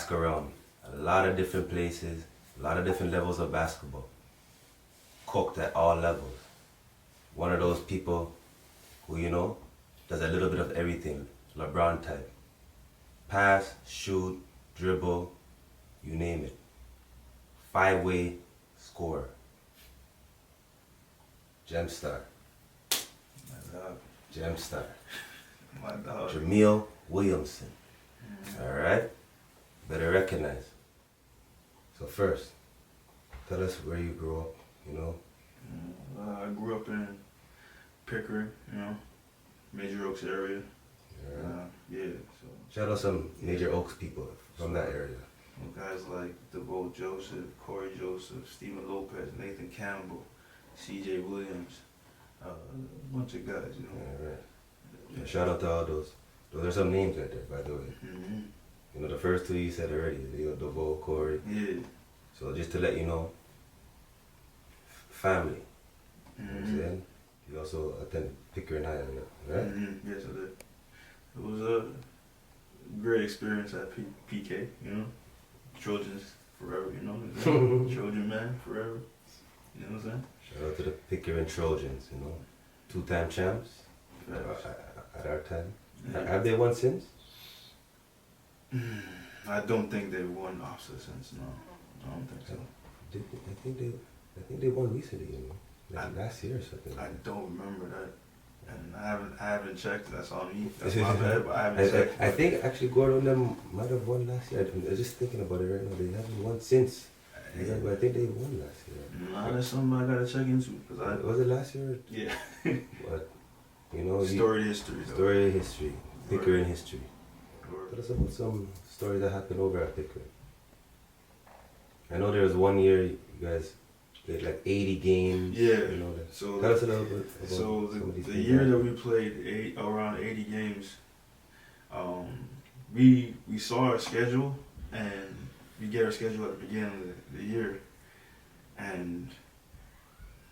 bask around a lot of different places, a lot of different levels of basketball. Cooked at all levels. One of those people who, you know, does a little bit of everything. LeBron type. Pass, shoot, dribble, you name it. 5-way scorer. Gemstar. My dog. Gemstar. My dog. Jameel Williamson. Alright? Better recognize. So first, tell us where you grew up, you know? I grew up in Pickering, you know, Major Oaks area. Yeah, so. Shout out some Major Oaks people from that area. Guys like DeVoe Joseph, Corey Joseph, Stephen Lopez, Nathan Campbell, C.J. Williams, a bunch of guys, you know. Alright. Yeah, shout out to all those. Those are some names right there, by the way. Mm-hmm. You know, the first two you said already, DeVoe, Corey. Yeah. So just to let you know, family. You know what I'm saying? You also attend Pickering High, right? Mm-hmm. Yes, I did. It was a great experience at PK, you know. Trojans forever, you know. Trojan man forever. You know what I'm saying? Shout out to the Pickering Trojans, you know. 2-time champs Facts. at our time. Yeah. Have they won since? I don't think they won Officer since, no. I don't think so. I think they won recently, you know. Like last year or something. I don't remember that. And I haven't checked. That's on me. That's my bad, but I haven't checked. I think actually Gordon them might have won last year. I was just thinking about it right now. They haven't won since. Yeah, but I think they won last year. Nah, that's something I gotta check into. Cause Was it last year? Yeah. But, you know, Story history. Though. Story history. Pickering history. Or, Tell us about some stories that happened over at Pickering. I know there was one year you guys played like 80 games. yeah. You know that. So Tell us a little bit about so some of these the things year that that we played around 80 games, we saw our schedule and we get our schedule at the beginning of the year, and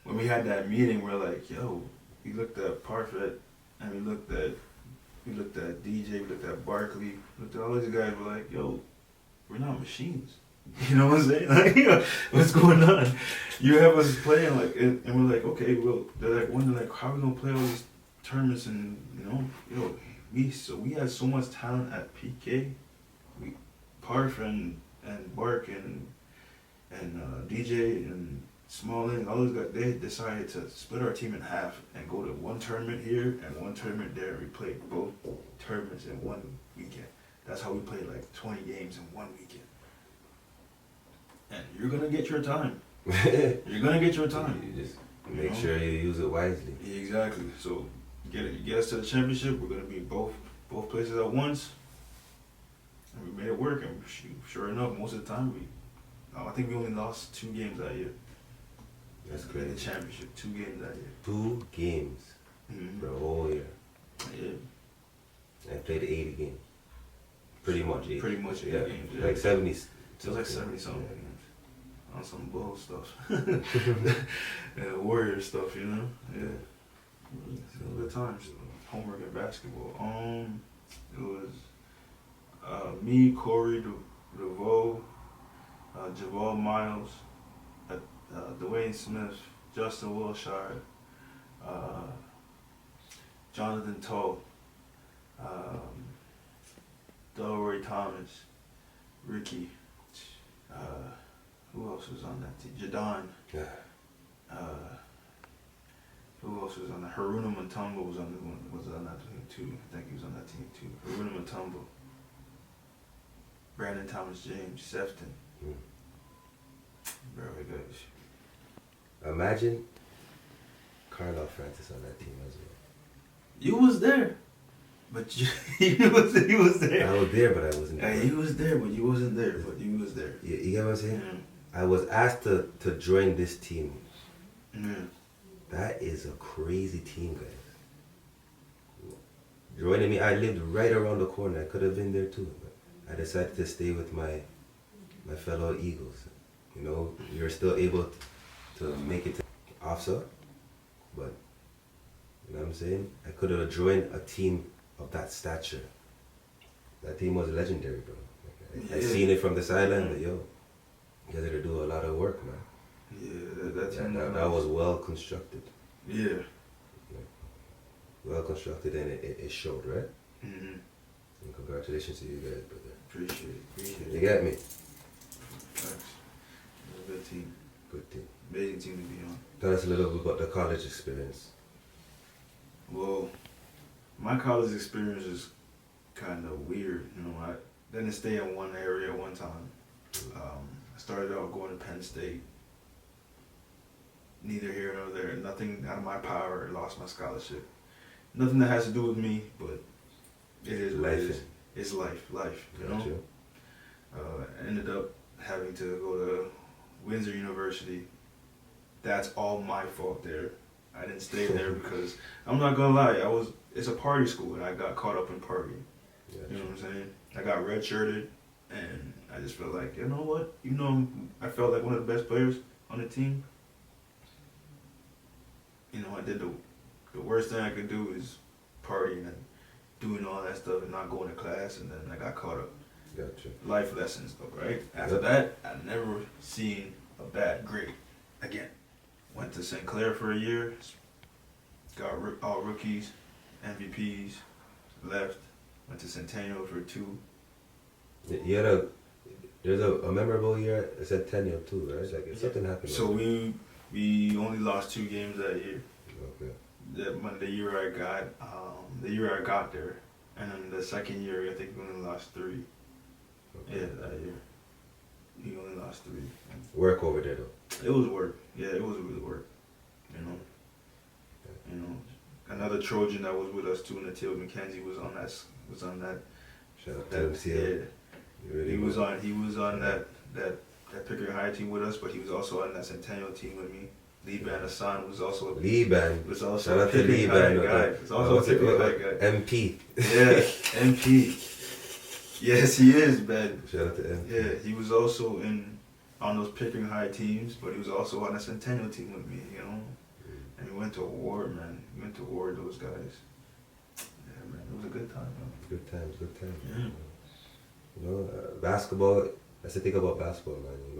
when we had that meeting, we're like, yo, we looked at Parfait and we looked at DJ, we looked at Barkley, looked at all these guys. We're like, yo, we're not machines. You know what I'm saying? Like, you know, what's going on? You have us playing like, and we're like, okay, well, they're like, wondering like, how are we gonna play all these tournaments? And you know, we had so much talent at PK. Parfait and Bark and DJ and Smalling, all those guys, they decided to split our team in half and go to one tournament here and one tournament there. We played both tournaments in one weekend. That's how we played like 20 games in one weekend. And you're gonna get your time. You're gonna get your time. You just make sure you use it wisely. Yeah, exactly. So you get us to the championship. We're gonna be both places at once. And we made it work. And sure enough, most of the time I think we only lost 2 games that year. That's In crazy. the championship, 2 games that year. 2 games for a whole year. Yeah. I played 80 games. Pretty much 80. Pretty much 80 Yeah. games. Yeah. Like 70. It was like 70 something games. On some bull stuff. Yeah, warrior stuff, you know? Yeah. It was good times. Homework and basketball. It was me, Corey, DeVoe, Javal Miles, Dwayne Smith, Justin Wilshire, Jonathan Toll, Delroy Thomas, Ricky, who else was on that team? Jadon. Yeah. Who else was on that? Haruna Mutombo was on that team too. I think he was on that team too. Haruna Mutombo. Brandon Thomas James, Sefton. Bro, Imagine Carlisle Francis on that team as well. you was there, but he was there. I was there, but I wasn't Yeah, there. he was there, but you wasn't there. But you was there. You get what I'm saying? Yeah. I was asked to join this team. Yeah. That is a crazy team, guys. Joining me, I lived right around the corner. I could have been there too, but I decided to stay with my fellow Eagles. You know, you're still able to make it to OFSA, but you know what I'm saying? I could have joined a team of that stature. That team was legendary, bro. Like, I seen it from the sideline, but yo, you guys had to do a lot of work, man. Yeah, That was well constructed. Yeah. Well constructed, and it showed, right? Mm-hmm. And congratulations to you guys, brother. Appreciate it. You got me. Thanks. A good team. Good team. Amazing team to be on. Tell us a little bit about the college experience. Well, my college experience is kind of weird. You know, I didn't stay in one area at one time. I started out going to Penn State. Neither here nor there. Nothing out of my power. I lost my scholarship. Nothing that has to do with me, but it is what it is. It's life, you know? I ended up having to go to Windsor University. That's all my fault there. I didn't stay there because, I'm not gonna lie, it's a party school and I got caught up in partying. You know what I'm saying? I got redshirted and I just felt like, you know what? Even though I felt like one of the best players on the team, you know, I did the worst thing I could do is partying and doing all that stuff and not going to class, and then I got caught up. Gotcha. Life lessons though, right? After that, I never seen a bad grade again. Went to St. Clair for a year, got all rookies, MVPs, left, went to Centennial for 2. You had there's a memorable year at Centennial too, right? Like if something happened. So we only lost 2 games that year. Okay. The year I got there, and then the second year I think we only lost 3. Okay. Yeah, that year. We only lost 3. Work over there though. It was work. Yeah, it was really work. You know. You know. Another Trojan that was with us too, Natil McKenzie was on that. Shout out to Natil. Yeah. He was on that Pickering High team with us, but he was also on that Centennial team with me. Liban Hassan was also a Shout out to Liban guy. He's also a Pickering High guy. MP. Yeah, MP. Yes, he is, man. Shout out to MP. Yeah, he was also on those Pickering High teams, but he was also on the Centennial team with me, you know. And we went to war, man. We went to war with those guys. Yeah, man, it was a good time, man. Good times. Yeah. You know, basketball. That's the thing about basketball, man. You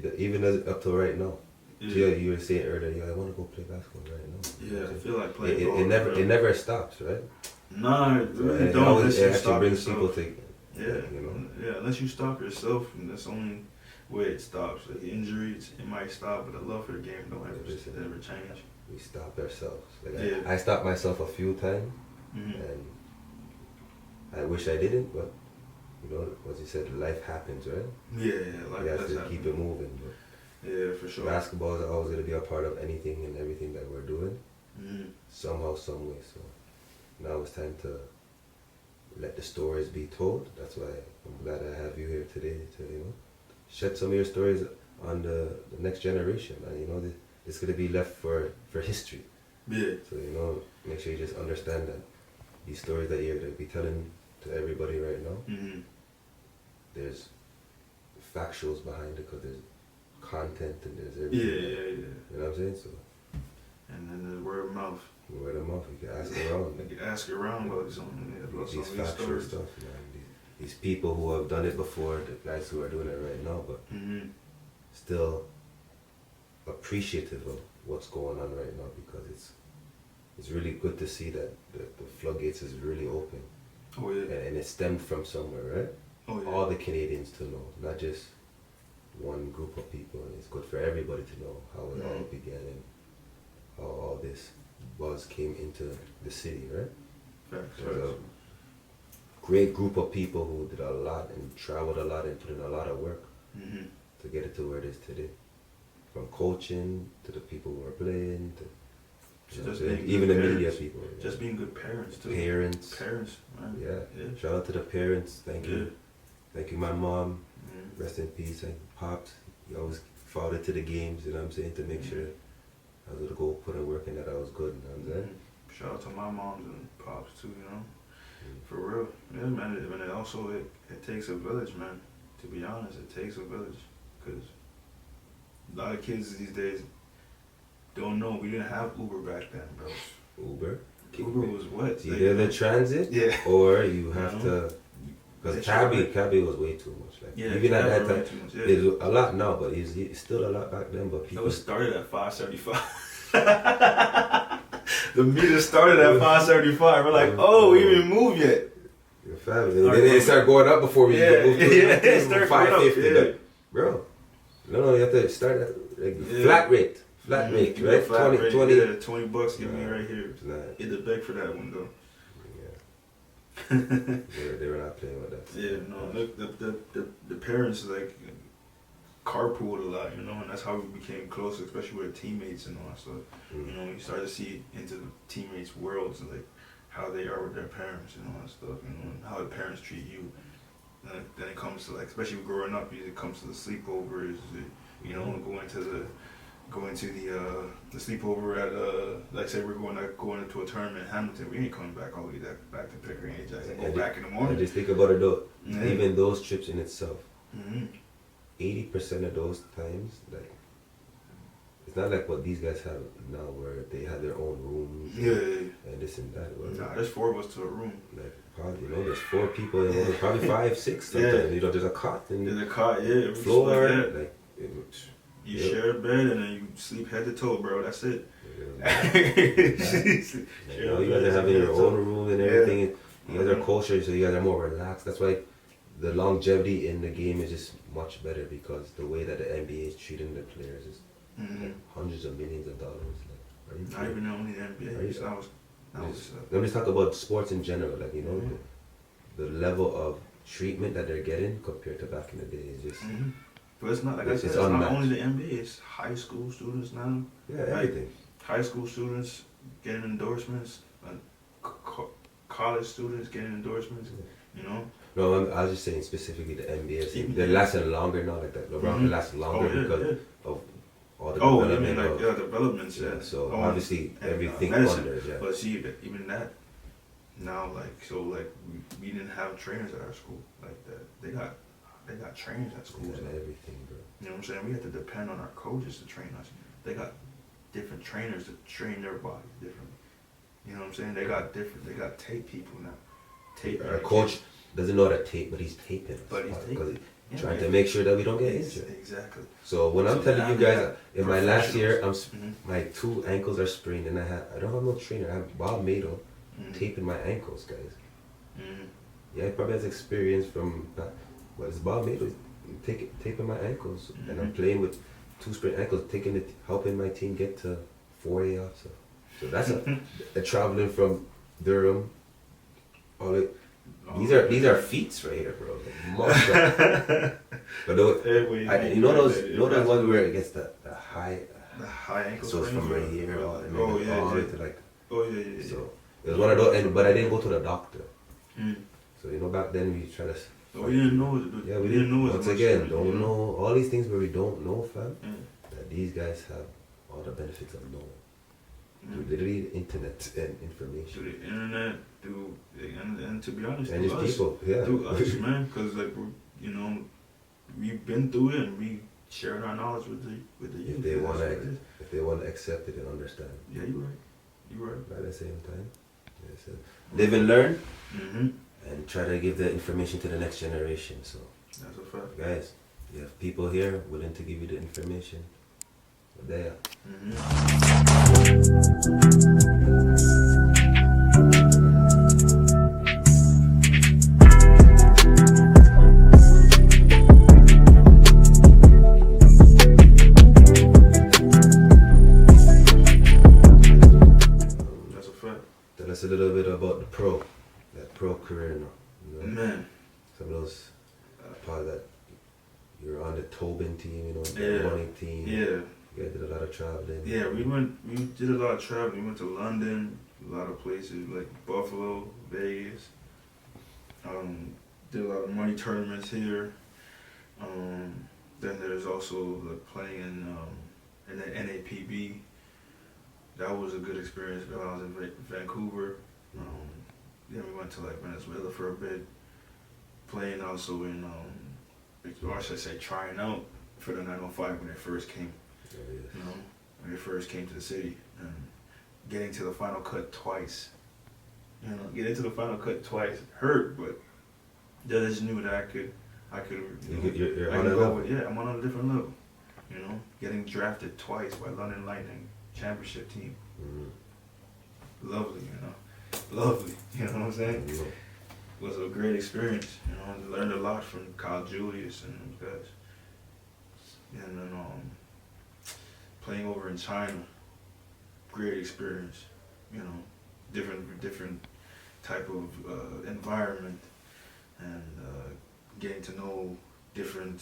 know, even up to right now. Yeah, you were saying earlier, I want to go play basketball right now. Yeah, I feel like playing ball. It never stops, right? Nah, it really don't. Unless you stop yourself. Unless you stop yourself, and that's the only way it stops. Like injuries, it might stop, but the love for the game don't ever change. We stop ourselves. Like I stopped myself a few times, and I wish I didn't, but you know, as you said, life happens, right? Yeah, life you have to keep it moving. But yeah, for sure. Basketball is always going to be a part of anything and everything that we're doing, somehow, some way. So now it's time to let the stories be told. That's why I'm glad I have you here today to shed some of your stories on the next generation. And you know, it's going to be left for history. Yeah. So make sure you just understand that these stories that you're going to be telling to everybody right now, there's factuals behind it because there's content and there's everything. Yeah. You know what I'm saying? So. And then there's word of mouth. Word of mouth. You can ask around. You can ask around about these factual stuff, man. These people who have done it before, the guys who are doing it right now, but still appreciative of what's going on right now because it's really good to see that the floodgates is really open. Oh yeah. And it stemmed from somewhere, right? Oh yeah. All the Canadians to know, not just one group of people. And it's good for everybody to know how it all began and how all this buzz came into the city, right? Facts. There's a great group of people who did a lot and traveled a lot and put in a lot of work to get it to where it is today. From coaching to the people who are playing to even the media people. Just being good parents too. Parents, man. Yeah. Shout out to the parents. Thank you. Thank you, my mom. Rest in peace. And Pops, he always followed to the games, you know what I'm saying, to make sure I was gonna go put in work and that I was good, you know what I'm saying? Shout out to my moms and pops too, you know. For real. Yeah, man. And also it takes a village, man. To be honest, it takes a village. Because a lot of kids these days don't know. We didn't have Uber back then, bro. Uber was what? It's either the transit, yeah, or you have to Because Cabby was way too much. Like even at that time, it's a lot now, but it's still a lot back then. But people. It was started at 575. The meter started at 575. We're like, oh, we didn't move yet. Your family. Then they start going up before we move to 550. Like, bro, no, you have to start at flat rate. Flat rate, right? Flat 20, rate, 20. Yeah, $20. Give me right here. Hit the beg for that one though. They were not playing with that. Yeah, no. Look, the parents like carpooled a lot, you know, and that's how we became close, especially with teammates and all that stuff. You know, you start to see into the teammates' worlds, like how they are with their parents and all that stuff, you know, and how the parents treat you. And then it comes to like, especially growing up, it comes to the sleepovers, you know, going to the sleepover at like say we're going into a tournament in Hamilton. We ain't coming back all the way back to Pickering, Jackson. Go back in the morning. And just think about it though. Even those trips in itself, 80% of those times, like it's not like what these guys have now, where they have their own rooms and this and that. Nah, there's 4 of us to a room. Like probably, you know, there's 4 people, you know, probably 5, 6 sometimes. You know, there's a cot and there's a cot, floor, like. You share a bed and then you sleep head to toe, bro. That's it. You know, you guys are having your own room and everything. You guys are kosher, so you guys are more relaxed. That's why the longevity in the game is just much better, because the way that the NBA is treating the players is like hundreds of millions of dollars. Like, not even only the NBA. Let me talk about sports in general. Like, you know, the level of treatment that they're getting compared to back in the day is just. But it's not like I said. It's not only the NBA. It's high school students now. Yeah, everything. High school students getting endorsements. College students getting endorsements. You know. No, I was just saying specifically the NBA. They're lasting longer now. Like that, LeBron can last longer because of all the development. Developments. Yeah. So obviously everything under. Yeah. But see, even that now, we didn't have trainers at our school like that. They got trainers at schools. Yeah, everything, bro. You know what I'm saying? We had to depend on our coaches to train us. They got different trainers to train their bodies differently. You know what I'm saying? They got tape people now. Our coach doesn't know how to tape, but he's taping us. But he's taping. Trying to make sure that we don't get injured. Exactly. So when I'm telling you guys, in my last year, my 2 ankles are sprained, and I don't have no trainer. I have Bob Mado taping my ankles, guys. Yeah, he probably has experience from that. But it's Bob Mado taping my ankles, and I'm playing with 2 sprained ankles, helping my team get to 4A also. So that's a traveling from Durham. These are feats right here, bro. But you know those ones where it gets the high ankle. So it's from right here all the way to like. Oh yeah. So it was one of those, but I didn't go to the doctor. So you know, back then we try to. We didn't know. Yeah, we didn't know. Once again, don't know all these things where we don't know, fam. That these guys have all the benefits of knowing. Through literally the internet and information. Through the internet, and to be honest, and just people, through us, man, because we've been through it and we shared our knowledge with the youth. If they want to accept it and understand. Yeah, you're right. At the same time, live and learn. And try to give the information to the next generation. So that's a fact. Guys, you have people here willing to give you the information. We're there. That's a fact. Tell us a little bit about the pro career now. You know? Man. Some of those part that you're on the Tobin team, the running team. Yeah. You guys did a lot of traveling. Yeah, we did a lot of traveling. We went to London, a lot of places like Buffalo, Vegas. Did a lot of money tournaments here. Then there's also playing in the NAPB. That was a good experience when I was in Vancouver. Then we went to Venezuela for a bit, playing also in, or should I say trying out for the 905 when they first came. When they first came to the city, and getting to the final cut twice. Getting to the final cut twice hurt, but I just knew that I could, You're I on could a go level. with, yeah, I'm on a different level. You know, getting drafted twice by London Lightning championship team. Lovely, you know, lovely. You know what I'm saying? Yeah. It was a great experience. You know, I learned a lot from Kyle Julius and those guys. And then playing over in China, great experience. You know, different type of environment, and getting to know different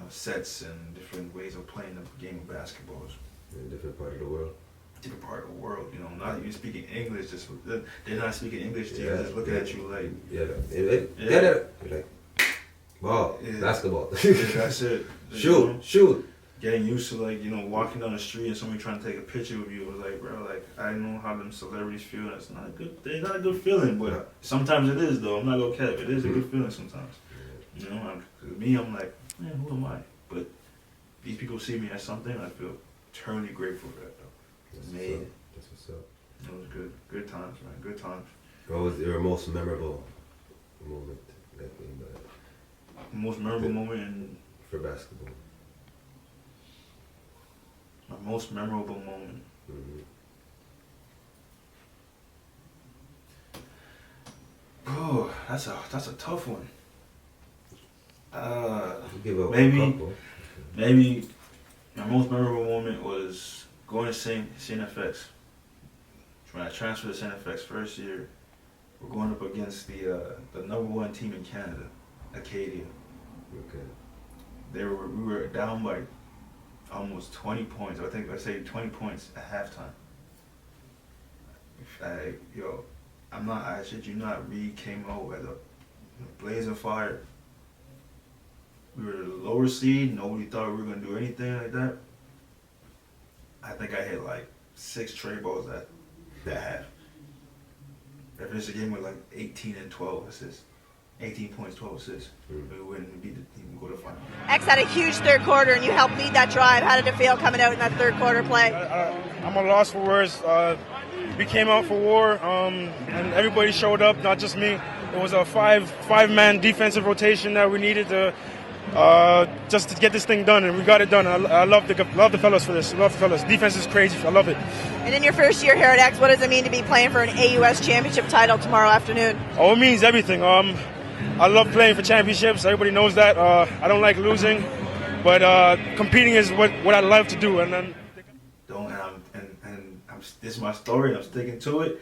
sets and different ways of playing the game of basketball. In a different part of the world. Different part of the world, you know, not even speaking English, just they're not speaking English to you, just looking at you like, You're like, ball, basketball. Yeah, that's it. Shoot. Getting used to, like, you know, walking down the street and somebody trying to take a picture with you. It was like, bro, like, I know how them celebrities feel. It's not a good feeling, but sometimes it is, though. I'm not gonna cap. It is a good feeling sometimes. You know, I'm like, man, who am I? But these people see me as something. I feel eternally grateful for that, though. That's what's up. It was good. Good times, man. Good times. What was your most memorable moment, like, Most memorable moment for basketball? My most memorable moment. Oh, that's a tough one. Maybe my most memorable moment was going to St. FX. When I transferred to St. FX first year, we're going up against the #1 team in Canada, Acadia. Okay. We were down by almost 20 points. I say 20 points at halftime. I shit you not, Reed came out as a blazing fire. We were the lower seed. Nobody thought we were going to do anything like that. I think I hit like 6 tray balls that half. I finished the game with like 18 and 12 assists. 18 points, 12 assists. We win, we beat the team, we go to the final. X had a huge third quarter, and you helped lead that drive. How did it feel coming out in that third quarter play? I'm at a loss for words. We came out for war, and everybody showed up, not just me. It was a five-man defensive rotation that we needed to just to get this thing done, and we got it done. I love the fellas for this. I love the fellas. Defense is crazy. I love it. And in your first year here at X, what does it mean to be playing for an AUS championship title tomorrow afternoon? Oh, it means everything. I love playing for championships. Everybody knows that. I don't like losing, but competing is what I love to do. And then this is my story, and I'm sticking to it,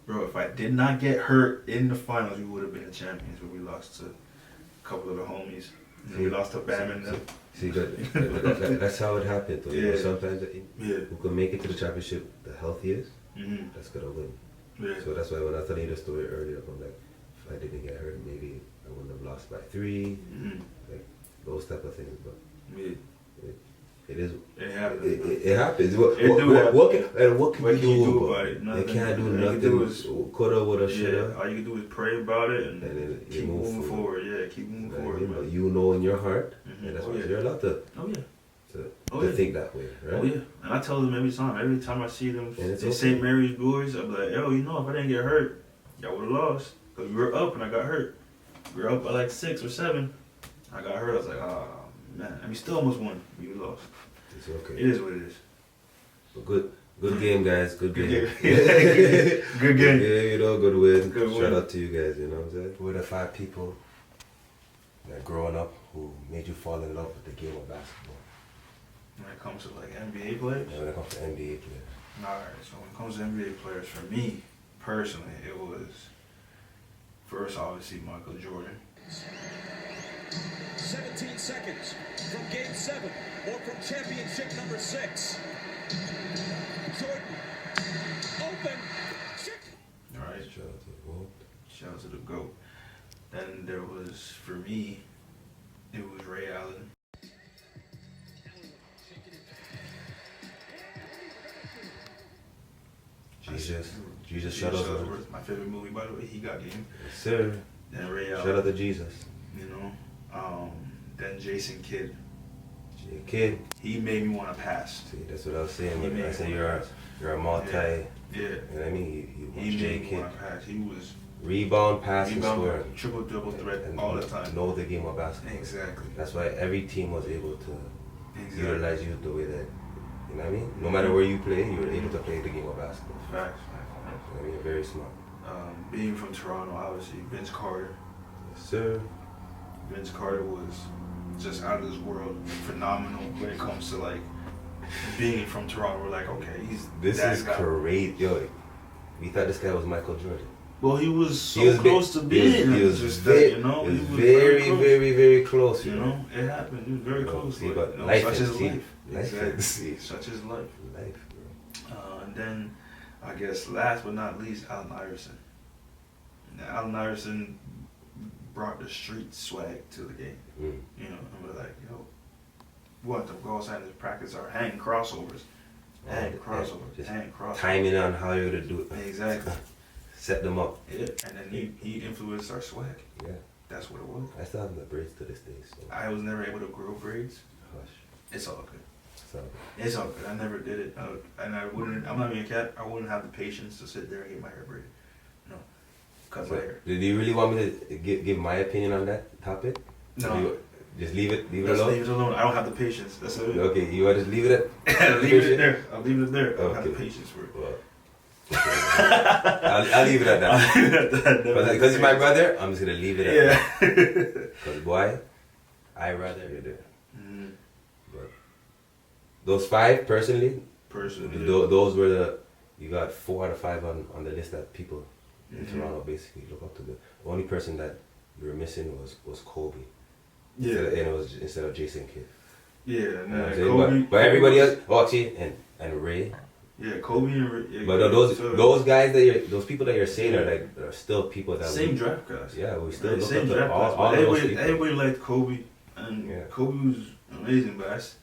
bro. If I did not get hurt in the finals, we would have been the champions. But we lost to a couple of the homies. We lost to Bam and them. See, that's how it happened. Though. Yeah. Sometimes who can make it to the championship the healthiest, that's gonna win. Yeah. So that's why when I was telling you the story earlier, I'm like, if I didn't get hurt, maybe I wouldn't have lost by 3, like those type of things. But it is. It happens. It happens. What can you do about it? They can't do nothing. Coulda, woulda, shoulda. All you can do is pray about it and then keep moving forward. Yeah, keep moving forward. You know in your heart, and that's why you're allowed to. To think that way, right? Oh yeah, and I tell them every time I see them in St. Mary's boys, I'm like, yo, if I didn't get hurt, y'all would have lost. Because we were up and I got hurt. We were up by like 6 or 7. I got hurt. I was like, oh man. And we still almost won. We lost. It's okay. It is what it is. But good game, guys. Good game. Good game. Yeah, good win. Good win. Shout out to you guys. You know what I'm saying? Who are the 5 people that growing up who made you fall in love with the game of basketball? When it comes to like NBA players? Yeah, when it comes to NBA players. Alright, so when it comes to NBA players, for me, personally, it was first, obviously, Michael Jordan. 17 seconds from Game 7 or from championship number 6. Jordan, open. Alright. Shout out to the GOAT. Shout out to the GOAT. Then there was, for me, it was Ray Allen. Jesus, shout out to him. My favorite movie, by the way, he got game. Yes, sir. Then Ray Allen. Shout out to Jesus. You know, then Jason Kidd. Kid. He made me want to pass. See, that's what I was saying. When I said you're a multi. Yeah. You know what I mean? He made me want to pass. He was Rebound, pass, and score. triple dribble threat And all the time. know the game of basketball. Exactly. That's why every team was able to utilize you the way that, you know what I mean? No matter where you play, you were able to play the game of basketball. Facts. I mean, you're very smart. Being from Toronto, obviously, Vince Carter. Yes, sir. Vince Carter was just out of this world, phenomenal when it comes to like being from Toronto. We're like, okay, he's This that is guy. great. Yo, we thought this guy was Michael Jordan. Well, he was so close to being. He was just very, that, you know, he was very, close. very close. You know, it happened. He was very close. See, but, but you know, life such is is see, life. life Exactly. is Such is life. life, bro. And then, I guess last but not least, Allen Iverson. Now, Allen Iverson brought the street swag to the game. You know, and we're like, yo, we want to go outside and practice our hang crossovers. Hang crossovers. Timing on how you're gonna do it. Exactly. Set them up. Yeah. And then he influenced our swag. Yeah. That's what it was. I still have the braids to this day, so. I was never able to grow braids. Hush. It's all good. So, It's all good. I never did it. And I wouldn't, I'm not being a cat, I wouldn't have the patience to sit there and get my hair braided. No. Cut my hair. do you really want me to give my opinion on that topic? No. Just leave it Let's alone? leave it alone. I don't have the patience. That's it. Okay, you want to just leave it at? Leave it there. I'll leave it there. I don't have the Okay. patience for it. Well, I'll leave it at that. Because it's my brother, I'm just going to leave it at that. Because boy, I rather you do. But those 5, personally, those were you got 4 out of 5 on the list that people in Toronto basically look up to. The only person that you were missing was Kobe. Yeah. And it was instead of Jason Kidd. Yeah, You know what nah, I'm saying? Kobe. But everybody else, actually, and Ray. Yeah, Kobe and Ray. Yeah, But those guys those people that you're saying are still people that same draft class. Yeah, we still look same up to draft class. all those people. Everybody liked Kobe, and Yeah. Kobe was amazing. But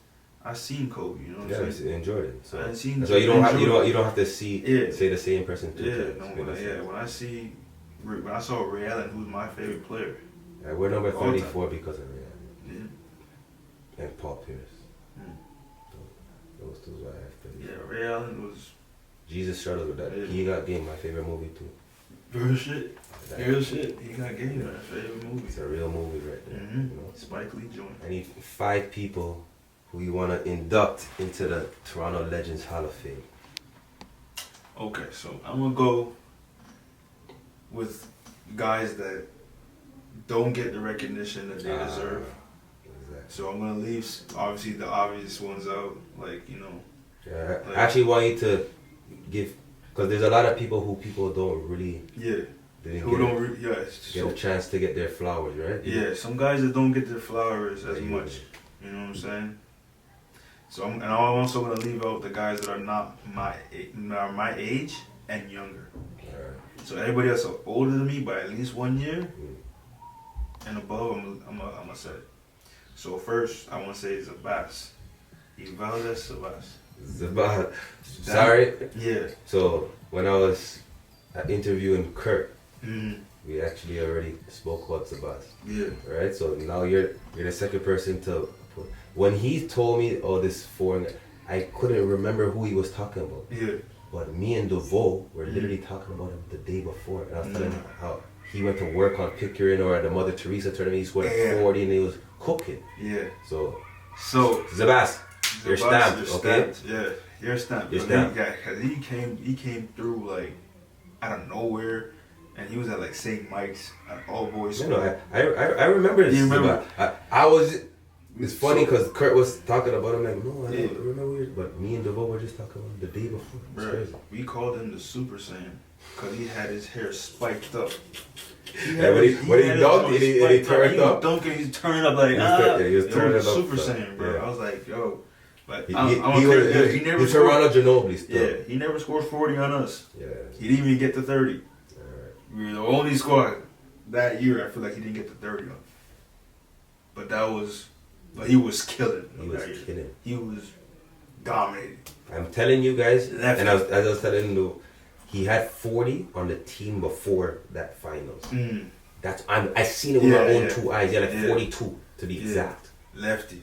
I seen Kobe, you know what I'm saying? Yeah, enjoyed it. So I seen. that's why you don't have to say the same person two Yeah, times. no, You know what I'm saying? when I saw Ray Allen, who's my favorite player. Yeah, we're number All time. 34 because of Ray Allen Yeah. and Paul Pierce. Mm. Those two are I have 34. Yeah, Ray Allen was Jesus struggled with that. Yeah. He got game, my favorite movie too. real shit. Real shit. He got game, my favorite movie. It's a real movie right there. Mhm. You know? Spike Lee joint. I need 5 people who you want to induct into the Toronto Legends Hall of Fame. Okay, so I'm gonna go with guys that don't get the recognition that they deserve. Exactly. So I'm gonna leave obviously the obvious ones out, like you know. Yeah, I actually want you to give, because there's a lot of people who don't really Yeah. didn't Who get, don't get a chance to get their flowers, right? Yeah, some guys that don't get their flowers as much. You know what I'm saying? So I'm also gonna leave out the guys that are not my age and younger. Alright. So everybody that's older than me by at least 1 year and above, I'm gonna say it. So first, I want to say Zabas. Valdez Zabas. Sorry. Yeah. So when I was interviewing Kurt, Mm-hmm. we actually already spoke about Zabas. Yeah. Right. So now you're the second person to. When he told me all this foreign, I couldn't remember who he was talking about. Yeah. But me and DeVoe were literally talking about him the day before, and I was telling him how he went to work on Pickering or at the Mother Teresa tournament. He scored 40 and he was cooking. Yeah. So Zabas, Zabas, you're stamped, okay? Stamped. Yeah, you're stamped. You're stamped. Cause he came through like out of nowhere, and he was at like St. Mike's at all boys school. No, I remember this. You remember? I was. It's funny because Kurt was talking about him like, no, I Yeah. don't remember. But me and DeVoe were just talking about him the day before. It's Bruh, crazy. we called him the Super Saiyan because he had his hair spiked up. When he dunked, he turned up. Dunking, he's turning up like He was turning up. Super Saiyan, bro. Yeah. I was like, yo, but He never he's scored. Toronto Ginobili still. Yeah, he never scored 40 on us. Yeah. He didn't even get to 30. Alright. We were the only squad that year. I feel like he didn't get to 30 on. But he was killing. He was killing. He was dominating. I'm telling you guys, Left. and as I was telling you, he had 40 on the team before that finals. I seen it with my own 2 eyes. He had like 42 to be exact. Lefty.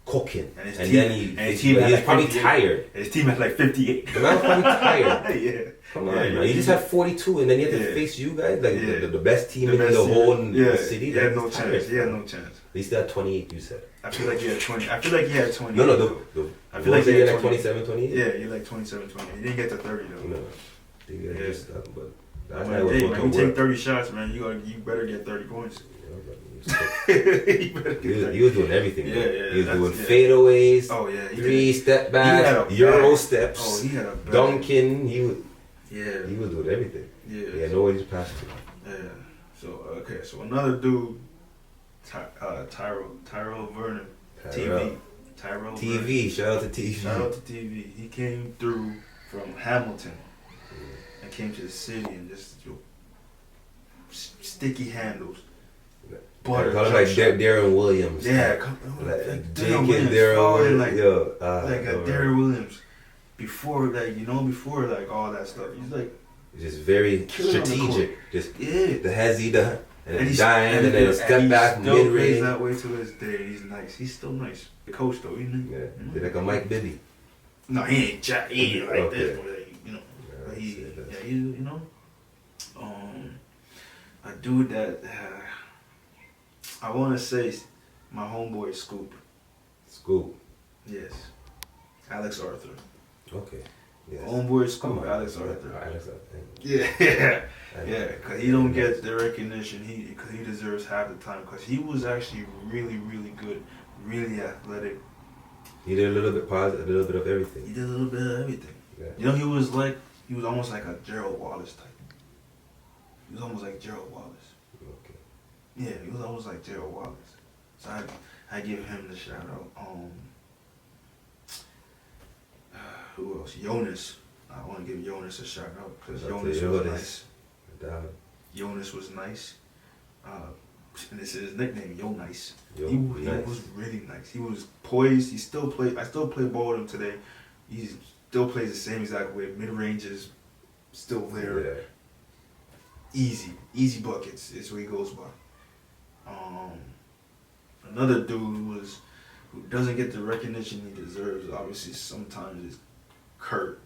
cooking. And his And team, then and his team had he was like probably 58. tired. And his team had like 58. The man was probably tired. Yeah. Come on, Yeah, man. You just had 42, and then you had to Yeah. face you guys, like Yeah. the best team in best the team. whole city. He had Like, no he's chance. tired, He had man. no chance. He still had 28, you said. I feel like he had 20. I feel like he had 20. No, I feel like he he had had like 20. 27, 28. Yeah, he like 27, 20. He didn't get to 30 though. No, he got Yeah. just that, but that Hey, night was man, going you to take work. 30 shots, man. You better get 30 points. Yeah, but You better get 30. he was doing everything. Yeah, man. yeah, He was that's- doing yeah. fadeaways, Oh yeah, he 3-step had backs, a Euro bag. steps, Oh, he had a bag. dunking. He was doing everything. Yeah. He had nobody to pass to. Yeah. So okay, so another dude, Tyrell Vernon, Tyrell. Tyrell TV, Vernon. shout out to TV. Shout out to TV. He came through from Hamilton and came to the city and just sticky handles. Butter. Call him jump like shot. Darren Williams. Yeah, Like Darren Jake and Williams, Darren followed Williams. like Yo, Darren Williams. Before before like all that stuff, he's like just very Killing on the strategic. Just yeah. the hezzy, and then he's- dying, and then he step back still mid plays range. that way to this day. He's nice. He's still nice. The coach though, isn't he? Yeah, they're like a Mike Bibby. No, he ain't jack. He ain't like Okay. this, but like, you know, Yeah, but I'd he, say that. yeah, you know, a dude that I want to say my homeboy Scoop. Scoop. Yes, Alex Arthur. Okay. Yes. Homeboy Scoop, Come on, Alex Arthur. Alex Arthur. Yeah, yeah, because he don't get the recognition because he deserves half the time because he was actually really, really good, really athletic. He did a little bit positive, a little bit of He everything. did a little bit of everything. Yeah. You know, he was almost like a Gerald Wallace type. He was almost like Gerald Wallace. Okay. Yeah, he was almost like Gerald Wallace. So I give him the shout out. Who else? Jonas. I want to give Jonas a shout out because Shout out Jonas to was Jonas. nice. Damn. Jonas was nice. And this is his nickname, Yo-Nice. Yo, He nice. was really nice. He was poised. He still played. I still play ball with him today. He still plays the same exact way. Mid ranges, still there. Yeah. Easy buckets is what he goes by. Another dude who doesn't get the recognition he deserves. Obviously, sometimes is Kurt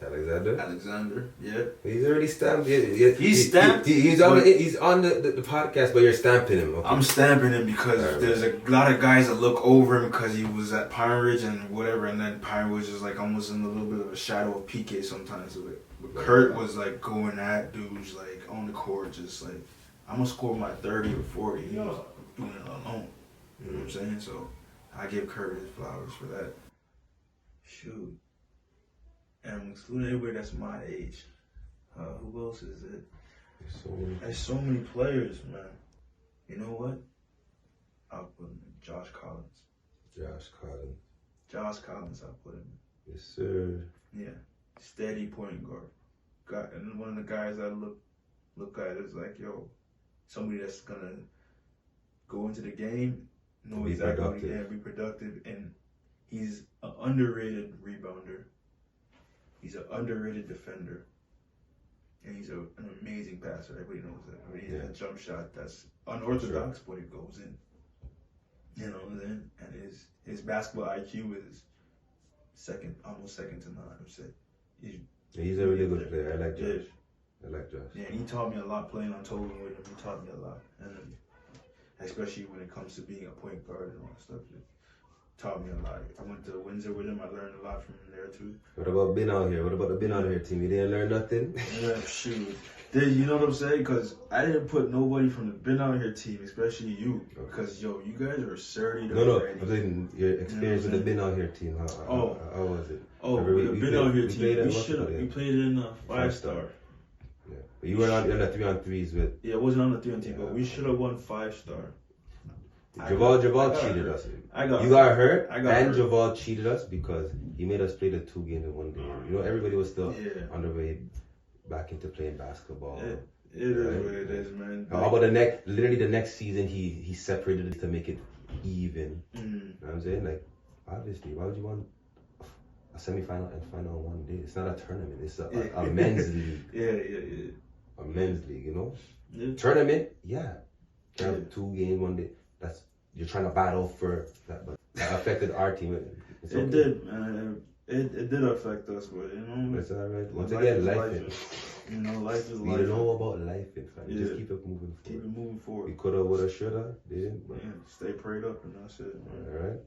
Alexander. Yeah. He's already stamped. Yeah. He's stamped, He's on the podcast, but you're stamping him. Okay. I'm stamping him because Alright. there's a lot of guys that look over him because he was at Pine Ridge and whatever, and then Pine Ridge is like almost in a little bit of a shadow of PK sometimes. But Kurt was like going at dudes like on the court, just like I'm gonna score my 30 or 40. He was doing it alone. You know what I'm saying? So I give Kurt his flowers for that. Shoot. And I'm excluding everybody that's my age. Who else is it? There's so many players, man. You know what? I'll put him in. Josh Collins. Josh Collins, I'll put him in. Yes, sir. Yeah. Steady point guard. And one of the guys I look at is like, yo, somebody that's gonna go into the game, know Be exactly what productive. be productive, and he's an underrated rebounder. He's an underrated defender. And he's an amazing passer. Everybody knows that. I mean, he has a jump shot that's unorthodox, but it goes in. You know what I'm saying? And his basketball IQ is almost second to none, I would say. He's a really good player. I like Josh. Yeah, and he taught me a lot playing on Tobin with him. He taught me a lot. And especially when it comes to being a point guard and all that stuff. It taught me a lot. I went to Windsor with him. I learned a lot from him there too. What about Ben out here? What about the Ben out here team? You didn't learn nothing? Yeah, shoot. You know what I'm saying? Because I didn't put nobody from the Been Out Here team, especially you. Because, yo, you guys are 30 No. already. I'm saying your experience with the Ben out here team. How was it? Oh, Remember the Been Out Here played team. We played in a 5-star. Yeah. But you were on the 3-on-3s with. Yeah, it wasn't on the 3-on team, but we should have won 5-star. Javal cheated us. You got hurt, and Javal cheated us because he made us play the 2 games in one day. You know, everybody was still on the way back into playing basketball. It is what it is, man. How about the next season, he separated it to make it even. You know what I'm saying? Like, obviously, why would you want a semifinal and final in one day? It's not a tournament. It's a men's league. Yeah. A men's league, you know? Yeah. Tournament, yeah. You have 2 games one day. You're trying to battle for that, but affected our team. It's okay. It did, man. It did affect us, but you know. It's alright. Once life again, is life. You know, life is We life. know about life, fam. Yeah. Just keep it moving forward. Keep it moving We forward. coulda, woulda, shoulda, didn't. But Yeah, stay prayed up, and that's it, man. alright.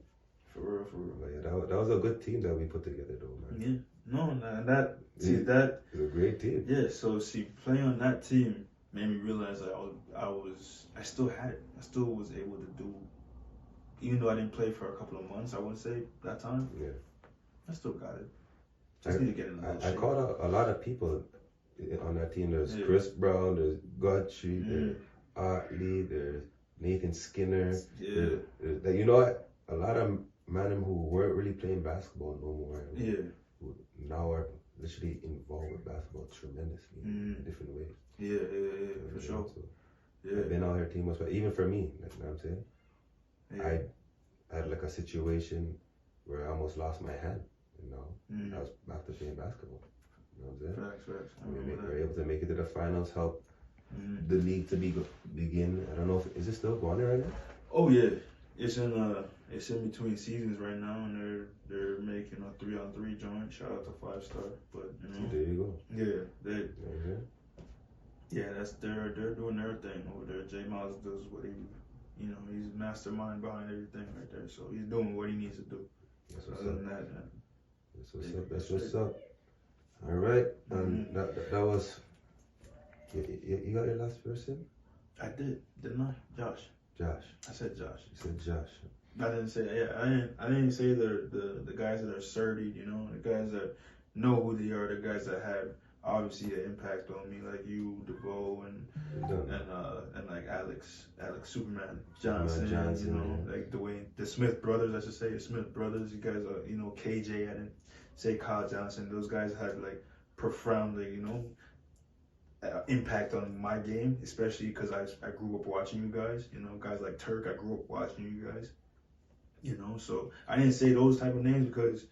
For real, for real. But yeah, that was a good team that we put together, though, man. Yeah. No, and that see Yeah. that. It was a great team. Yeah. So see, playing on that team made me realize that I still had it. I still was able to do. Even though I didn't play for a couple of months, I would say that time. Yeah. I still got it. Just need to get in a little I shape. caught a lot of people on that team. There's Yeah. Chris Brown, there's Guthrie, there's Otley, there's Nathan Skinner. Yeah. Like, you know what? A lot of men who weren't really playing basketball no more. Yeah. Who now are literally involved with basketball tremendously in different ways. Yeah, for sure. So Yeah. I've been out here team but even for me, like, you know what I'm saying? Yeah. I had like a situation where I almost lost my hand, you know. Mm. I was after playing basketball. You know what I'm saying? Facts. I We remember were that. able to make it to the finals, help Mm. the league to begin. I don't know if is it still going on right now? Oh yeah, it's in between seasons right now, and they're making a 3-on-3 joint. Shout out to 5 Star, but you know, There you go. yeah, Mhm. they're doing their thing over there. J Miles does what he's mastermind behind everything right there. So he's doing what he needs to do. That's So what's other up. than that, man, That's what's up. That's what's up. All right. That was. You got your last person? I didn't I? Josh. Josh. I said Josh. You said Josh. I didn't say I didn't say the guys that are sturdy, you know, the guys that know who they are, the guys that have obviously an impact on me, like you, DeVoe, and like Alex Superman Johnson, you know, like the Smith brothers, I should say, the Smith brothers. You guys are, you know, KJ. I didn't say Kyle Johnson. Those guys had like profoundly, you know, impact on my game, especially because I grew up watching you guys. You know, guys like Turk. I grew up watching you guys. You know, so I didn't say those type of names because,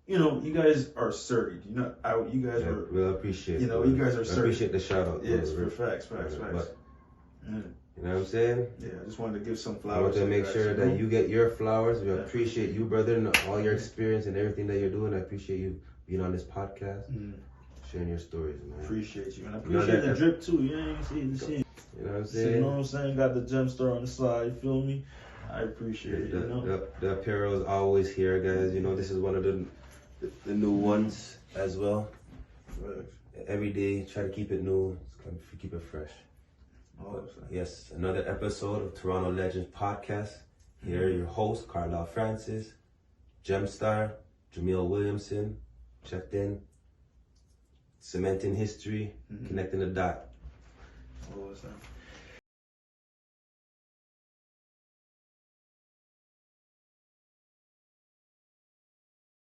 you know, you guys are sturdy. You know, you guys were. We'll appreciate. You know, you guys are I sturdy. appreciate the shout out. Yes, for facts. But, Yeah. you know what I'm saying? Yeah, I just wanted to give some I flowers. want to make guys, sure know? that you get your flowers. We Yeah. appreciate you, brother, and all your experience and everything that you're doing. I appreciate you being on this podcast, sharing your stories, man. Appreciate you, and I You know appreciate that- the drip too. You ain't see the shit. You know what I'm So, you saying? know what I'm saying? Got the gem star on the side. You feel me? I appreciate it. You know. The apparel is always here, guys. You know, this is one of the new ones as well. Every day, try to keep it new, keep it fresh. But, yes, another episode of Toronto Legends Podcast. Here, your host, Carlisle Francis, Gemstar, Jameel Williamson, checked in, cementing history, connecting the dot. What was that?